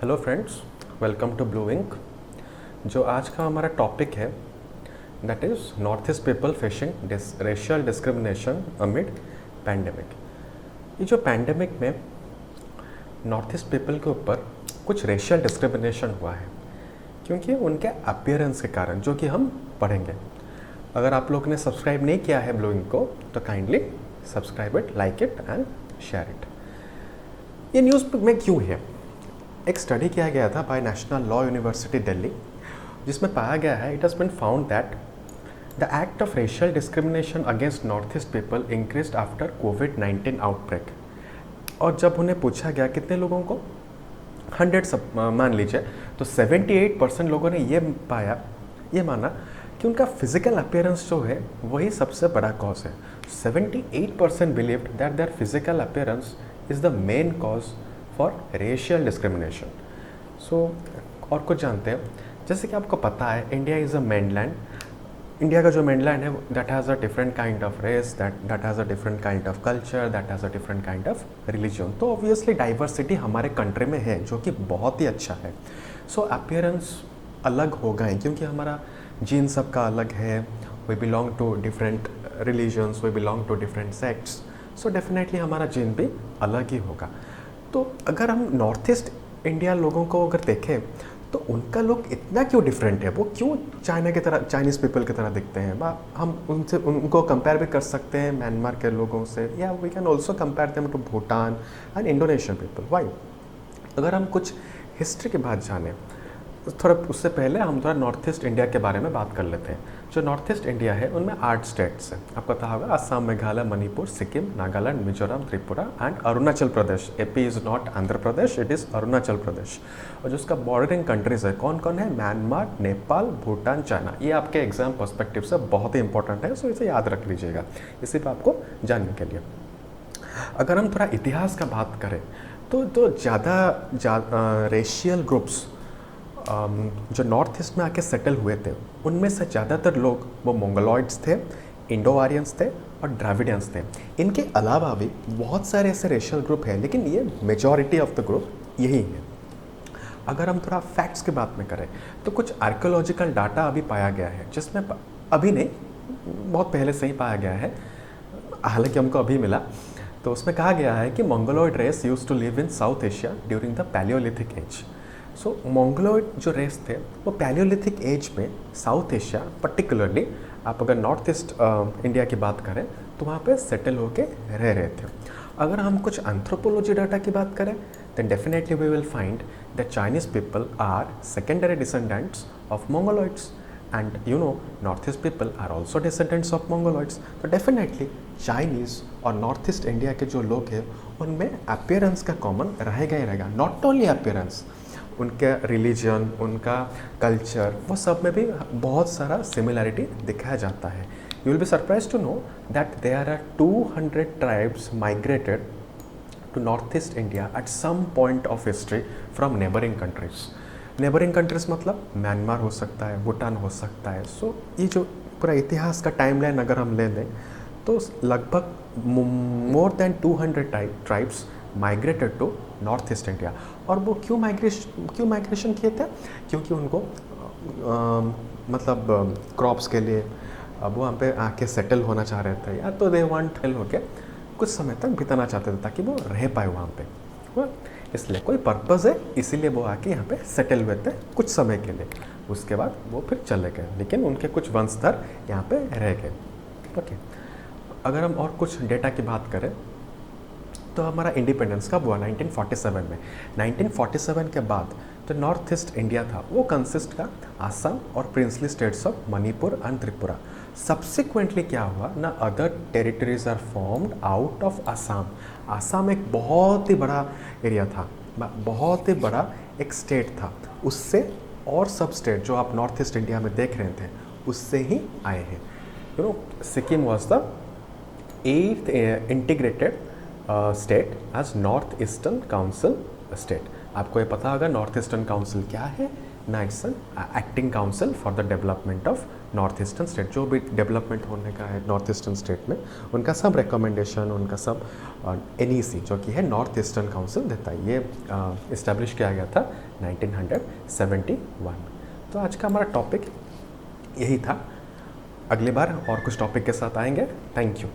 Hello friends, welcome to Blue Ink. जो आज का हमारा टॉपिक है that is North East people facing racial discrimination amid pandemic. ये जो पैंडेमिक में नॉर्थ ईस्ट पीपल के ऊपर कुछ रेशियल डिस्क्रिमिनेशन हुआ है क्योंकि उनके अपीयरेंस के कारण, जो कि हम पढ़ेंगे। अगर आप लोग ने सब्सक्राइब नहीं किया है ब्लू इंक को तो kindly subscribe it, like it and share it. ये न्यूज़ में क्यों है? एक स्टडी किया गया था by National Law University Delhi, जिसमें पाया गया है it has been found that the act of racial discrimination against North East people increased after कोविड-19 आउटब्रेक। और जब उन्हें पूछा गया कितने लोगों को, 100 सब मान लीजिए, तो 78% लोगों ने ये माना कि उनका फिजिकल अपीयरेंस जो है वही सबसे बड़ा कॉज है। 78% believed that their physical appearance is the main cause for racial discrimination. So और कुछ जानते हैं, जैसे कि आपको पता है India is a mainland. India का जो मेनलैंड है that has a different kind of race, that has a different kind of culture, that has a different kind of religion. तो ऑब्वियसली डाइवर्सिटी हमारे कंट्री में है, जो कि बहुत ही अच्छा है। सो अपीयरेंस अलग हो गए क्योंकि हमारा जीन सबका अलग है। We belong to different religions, we belong to different sects, so definitely हमारा जीन भी अलग ही होगा। तो अगर हम नॉर्थ ईस्ट इंडिया लोगों को अगर देखें तो उनका लोग इतना क्यों डिफरेंट है, वो क्यों चाइना की तरह, चाइनीज़ पीपल की तरह दिखते हैं? हम उनको कंपेयर भी कर सकते हैं म्यांमार के लोगों से, या we can also compare them to Bhutan and Indonesian people. Why? अगर हम कुछ हिस्ट्री की बात जाने, थोड़ा उससे पहले हम थोड़ा नॉर्थ ईस्ट इंडिया के बारे में बात कर लेते हैं। जो नॉर्थ ईस्ट इंडिया है उनमें 8 स्टेट्स हैं। आपको पता होगा Assam, Meghalaya, Manipur, Sikkim, Nagaland, Mizoram, Tripura and Arunachal Pradesh. AP is not Andhra Pradesh, it is Arunachal Pradesh. और जो उसका बॉर्डरिंग कंट्रीज है कौन कौन है? Myanmar, Nepal, Bhutan, China. ये आपके एग्जाम पर्सपेक्टिव से बहुत ही इंपॉर्टेंट है, सो इसे याद रख लीजिएगा इसी पर आपको जानने के लिए। अगर हम थोड़ा इतिहास का बात करें तो ज़्यादा रेशियल ग्रुप्स जो नॉर्थ ईस्ट में आके सेटल हुए थे उनमें से ज़्यादातर लोग वो मंगोलॉइड्स थे, इंडो आर्यंस थे और द्राविडियंस थे। इनके अलावा भी बहुत सारे ऐसे रेशियल ग्रुप हैं, लेकिन ये मेजॉरिटी ऑफ द ग्रुप यही है। अगर हम थोड़ा फैक्ट्स की बात में करें तो कुछ आर्कियोलॉजिकल डाटा अभी पाया गया है, जिसमें अभी नहीं, बहुत पहले से ही पाया गया है, हालांकि हमको अभी मिला। तो उसमें कहा गया है कि Mongoloid race used to live in South Asia during the Palaeolithic age. So Mongoloid जो रेस थे वो पैलियोलिथिक एज में साउथ एशिया, पर्टिकुलरली आप अगर नॉर्थ ईस्ट इंडिया की बात करें तो वहाँ पे सेटल होके रह रहे थे। अगर हम कुछ एंथ्रोपोलॉजी डाटा की बात करें then definitely we will find that Chinese people are secondary descendants of Mongoloids, and you know Northeast people are also descendants of Mongoloids. तो definitely Chinese और नॉर्थ ईस्ट इंडिया के जो लोग हैं उनमें अपीयरेंस का कॉमन रहेगा ही रहेगा। नॉट ओनली अपीयरेंस, उनका रिलीजन, उनका कल्चर, वो सब में भी बहुत सारा सिमिलैरिटी दिखाया जाता है। You will be surprise to know that there are 200 tribes migrated to northeast India at some point of history from neighboring countries. Neighboring countries मतलब म्यांमार हो सकता है, भूटान हो सकता है। सो ये जो पूरा इतिहास का टाइमलाइन अगर हम ले लें तो लगभग more than 200 tribes migrated to North East India. और वो क्यों माइग्रेशन किए थे? क्योंकि उनको मतलब क्रॉप्स के लिए अब वहाँ पे आके सेटल होना चाह रहे थे, या तो दे वांट होके कुछ समय तक बिताना चाहते थे ताकि वो रह पाए वहाँ पे। इसलिए कोई पर्पज़ है, इसीलिए वो आके यहाँ पे सेटल हुए थे कुछ समय के लिए। उसके बाद वो फिर चले गए, लेकिन उनके कुछ वंशधर यहाँ पे रह गए। ओके, अगर हम और कुछ डेटा की बात करें तो हमारा इंडिपेंडेंस कब हुआ? 1947 में। 1947 के बाद जो नॉर्थ ईस्ट इंडिया था वो कंसिस्ट का आसाम और princely states of Manipur and Tripura. Subsequently क्या हुआ ना, other territories are formed out of Assam. Assam एक बहुत ही बड़ा एरिया था, बहुत ही बड़ा एक स्टेट था। उससे और सब स्टेट जो आप नॉर्थ ईस्ट इंडिया में देख रहे थे उससे ही आए हैं। You know Sikkim was the 8th integrated state as North Eastern Council state. आपको ये पता होगा नॉर्थ ईस्टर्न काउंसिल क्या है ना? It's an acting council for the development of north eastern state जो भी डेवलपमेंट होने का है नॉर्थ ईस्टर्न स्टेट में, उनका सब रिकमेंडेशन, उनका सब NEC जो कि है नॉर्थ ईस्टर्न काउंसिल देता है। ये इस्टेब्लिश किया गया था 1971। तो आज का हमारा टॉपिक यही था। अगली बार और कुछ टॉपिक के साथ आएंगे। Thank you.